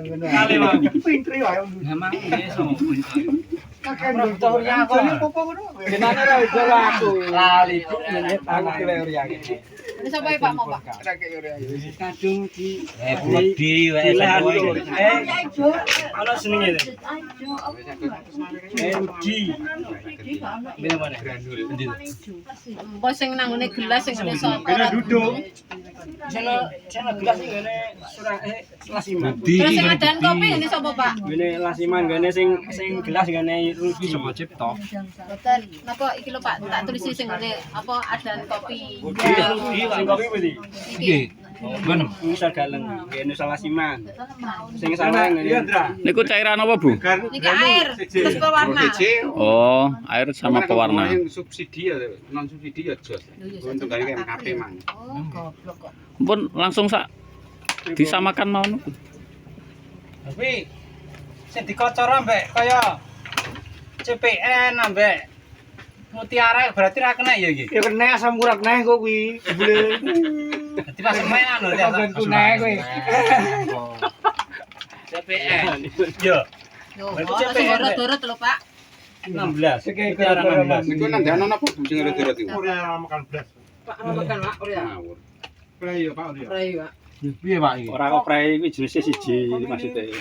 Kali Bang. Pinter wae. Memang iso pinter. Kakek dokter ya kok apa ngono. Jenenge ra iso aku. Lali aku teori ya. Ini sampai Pak mau Pak. Kadung di Wedi wae ana senenge. Udi. Bener mana? Mbok sing nanggone gelas sing ngene sopo. Duduk. Channel gelas sing ngene lasiman. Terus sing adan kopi ngene sopo Pak? Ngene lasiman ngene sing gelas ngene Rugi sapa cipta. Boten. Napa iki lho Pak, tak tulisi sing ngene apa adan kopi. Sing kopi putih. Iki. Bener. Misal galeng ngene lasiman. Sing salah ngene. Niku cairan apa, Bu? Niki air terus pewarna. Oh, air sama pewarna. subsidi ya, non subsidi ya jos. Untuk gawe KMKP mang. Oh, goblok kok. Pun langsung sak disamakan mau niku. Tapi sing dikocor ambek kaya CPN ambek Mutiara berarti ra kena ya iki. Ya kena asam urat neh kok kuwi. Jebule. Dadi pas main lho ya. Aku neh kowe. CPN. Yo. Yo, sing dorot-dorot lho Pak. 16. Seke Mutiara 16. Iku nang dana apa sing ngerti-ngerti iku? Ora makan blas. Pak makan Pak ora. Ngawur. Play yo Pak yo. Ora Pak. Piye Pak iki? Ora kok prei iki jenisnya siji maksude.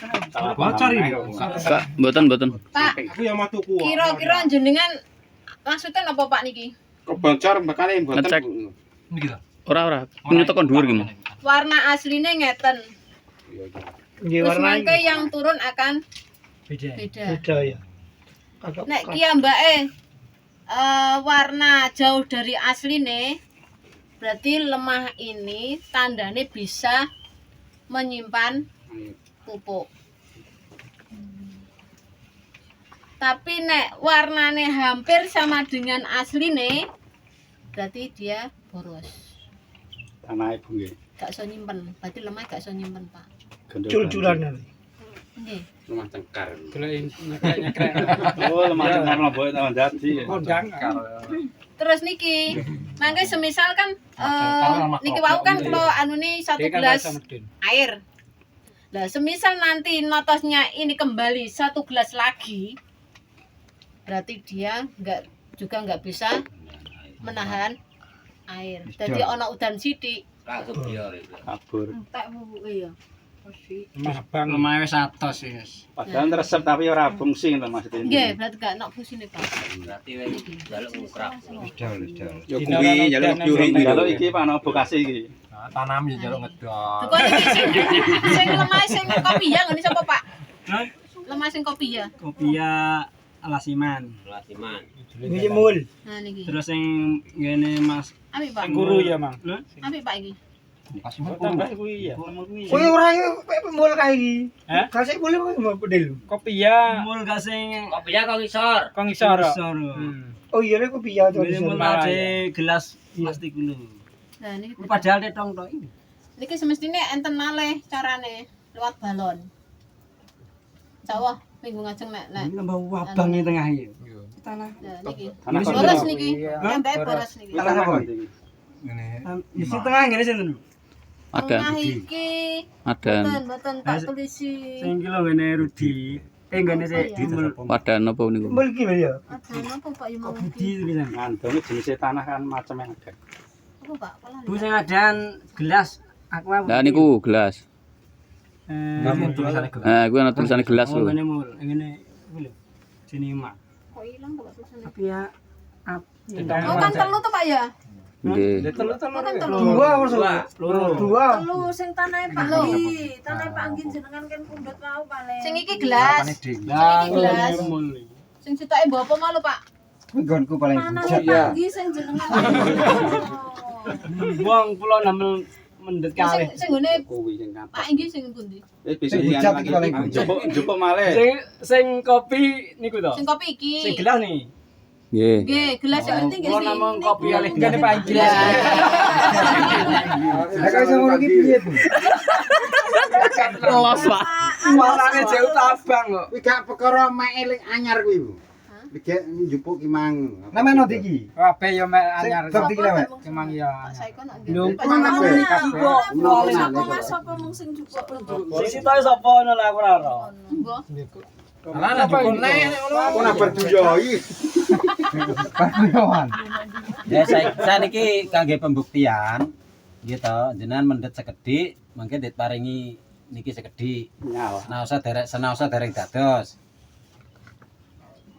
Bocor iki. Enggak, mboten. Pak, Aku yang mau tuku. kira-kira jenengan maksudnya apa Pak niki? Kebocor makane mboten. Ngecek. Niki to. Ora. Punya tekan dhuwur iki, Mas. Warna aslinya ngeten. Nggih Terus warna mangke yang turun akan Beda. beda. beda ya. Nek ki mbake warna jauh dari asline berarti lemah ini tandane bisa menyimpan pupuk. Tapi nek warnane hampir sama dengan asline berarti dia boros. Tanah ibu nggih. Gak iso nyimpen, berarti lemah gak iso nyimpen, Pak. Cul-culan. Nggih. Rumah cengkar. Nyekrek. Oh, lemah cengkar lembok tambah dadi. Kondang. Terus niki, mangke semisal kan niki wau kan kalau anune 1 gelas air. Lah semisal nanti notosnya ini kembali 1 gelas lagi, berarti dia nggak bisa menahan air. Jadi ana udan sithik. Kabur. Entek bubuke ya. Lemah wis atos wis. Padahal resep tapi ora fungsi to Mas Deni. Nggih, berarti gak ana fusine, Pak. Berarti njaluk ngukrap. Wis Yo kuwi njaluk nyuri njaluk iki Pak Bekasi iki. tanam ya jaluk ngedot. Kok niki sing lemah sing kopi ya ngene sapa, Pak? Hah? Lemah sing kopi ya. Kopia Lasiman. Ini mul. Nah niki. Terus sing ngene Mas Apik, Pak. Guru ya, Mang. Apik, Pak iki. tambah kuwi ya. Kowe ora mul kae iki. Hah? Kasih boleh mau pedel. Kopia mul gak sing Kang isor. isor. Oh iya nek kopi ya to. Ini mul ade gelas plastik dulu. Nah niki. Padahal tetong tok iki. Niki semestine enten malih carane lewat balon. Insyaallah minggu ngajeng nek Ini tambah wabang ning tengah iki. Nah niki. Tanah Boros niki. Mbak boros niki. Tanah apa iki? Di tengah ngene sing Ada. Tengah iki. Ada. Mboten tak tulisi. sing iki lho ngene Rudi. Ngene sik dimul. Wadan apa niku? Mul iki lho ya. Ada napa Pak ya mau Budi pisan. Ngandone jenis tanah kan macam yang ada. Apa Pak? Pola Bu sing adan gelas aqua. Lah niku gelas. Ngene tulisane gelas. Nah, iku ana tulisane gelas Oh, lho. ngene mul, ngene iki lho. Sini mak. kok ilang kok tulisane. Tapi ya Oh kan telu tuh Pak ya? Nggih. telu Oh kan telu. Dua apa loro. Dua. Telu sing tanahe Panggi, tanahe Panggi jenengan kan pundhut mau paling. Sing iki gelas. Lah Iki gelas. ngene mul. Sing sitoke mbok apa mau lho Pak? Nggonku paling Tanahe Panggi sing jenengan. Wong kula namel mendhet kalih. Sing ngene Kuwi sing Pak kapas. Inggih sing pundi? Bisa Sing hijab iki paling Jupuk malih. Sing kopi niku to. Sing kopi iki. Sing gelas nih. Nggih. Nggih, gelas yang penting nggih Kula sing. namung kopi alih gane Pak Inggih. Nek iso ngono iki piye, Bu? Los, Pak. Warnane jauh tabang kok. Kuwi gak perkara mek eling anyar kuwi, Bu. Dikek njupuk ki mang. Namanya iki. Kabeh yo mek anyar. Bab iki lewat. Emang ya. Saiko nak Lho, nggih. Sapa mung sing jupuk. Sing tahu sapa ngono lah aku ora ora. Mbah. Lah jupuk nek Aku nak berduyoi. Pakuyoan. Ya saya niki kangge pembuktian gitu jenengan mendet sekedhik mangke diparingi niki sekedhik. Senaosa derek dados.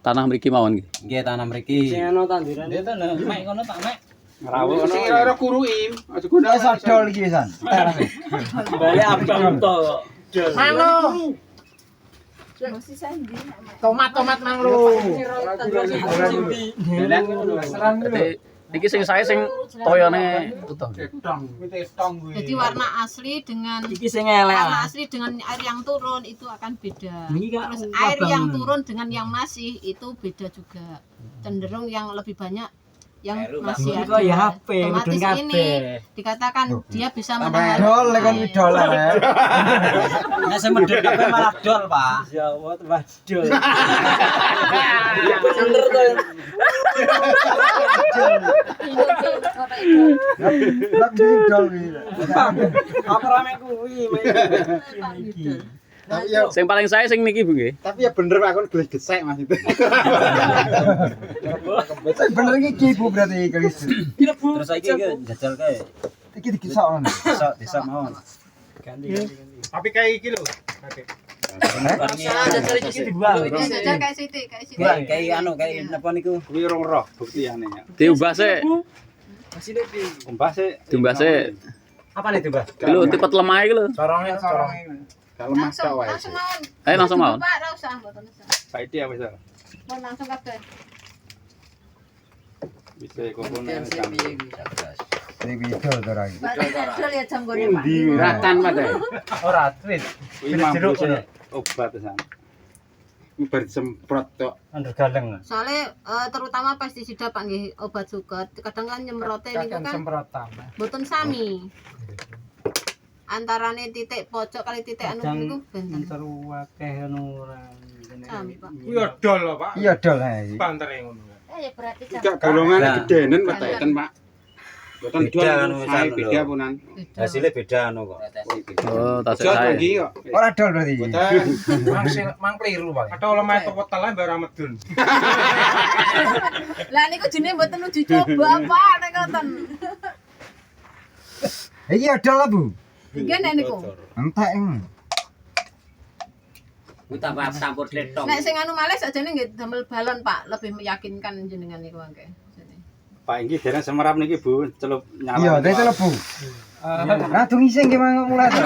Tanah mriki mawon nggih. Nggih tanah mriki. Sing ana tanduran. Dia tuh mek ngono tak mek. Ngrawuh Sing ora kuruim, aja Wis adol iki wisan. balik abang to. Mano. Mesti sendi. Tomat mang lho. Niki sing saya sing toyone utuh. Jadi warna asli dengan Iki sing elek. warna asli dengan air yang turun itu akan beda. Terus air yang turun dengan yang masih itu beda juga. Cenderung yang lebih banyak yang masih Iku ya ada. HP mudun Otomatis ini kabeh. dikatakan dia bisa Tambah menahan dol lek kon air. widol arek. Nek sing medhit kabeh malah dol, Pak. Ya Allah wadul. Bener to. Lek widol iki. Apa rame kuwi iki. Tapi ya Sing paling saya sing niki Bu nggih. tapi ya bener Pak kon gelis gesek Mas itu. Bener iki Bu berarti kelis. Terus saiki iki jajal kae. Iki dikisokno. Desa mawon. Ganti. Tapi kayak iki lho. Jajal kayak Siti, kayak Siti. Wah, kayak anu kayak napa niku? Kuwi rong roh buktiane ya. Diubah sik. Umbah sik. Diubah sik. Apa nih, Mbah? Lho tipe lemah iki lho. Corongnya corong. Kalau mas Langsung, wae. langsung mawon. Ayo langsung mawon. Pak, ora usah, mboten usah. Saiki ya wis. Mau langsung kabeh. Bisa komponen sampe. Iki widol to ra iki. Pak, dol ya janggone, Pak. Ratan mate. Ora tweet. Kuwi mampu sik obat pisan. Bar semprot tok. Under galeng. Soalnya terutama pestisida Pak nggih obat suket, kadang kan nyemprote niku kan semprotan. mboten sami. Antarane titik pojok kali titik anu niku benten. Terus akeh ngono ora. Sami, Pak. Kuwi dol lho, Pak. Iya dol ha iki. Pantere ngono. Ya berarti Enggak golongane Nah. gedenen pateken Pak. Boten Beda dol anu saya anu beda lho. punan. Hasilnya beda anu kok. Oh, tas Jot saya. iki kok. Ora dol berarti iki. Boten. Mang kliru, Pak. Atau lemah toko telan bara medun. Lah niku jenenge mboten uji coba, Pak, nek ngoten. Iki dol lah Bu. Nggih nek niku. Entek ini. Tambah campur tletong. Nek sing anu malih sakjane nggih damel balon, Pak, lebih meyakinkan jenengan niku mangke. Pak iki dereng semerap niki Bu, celup nyala. Iya, dadi Bu. Nah, dungi sing ki mang mulai to.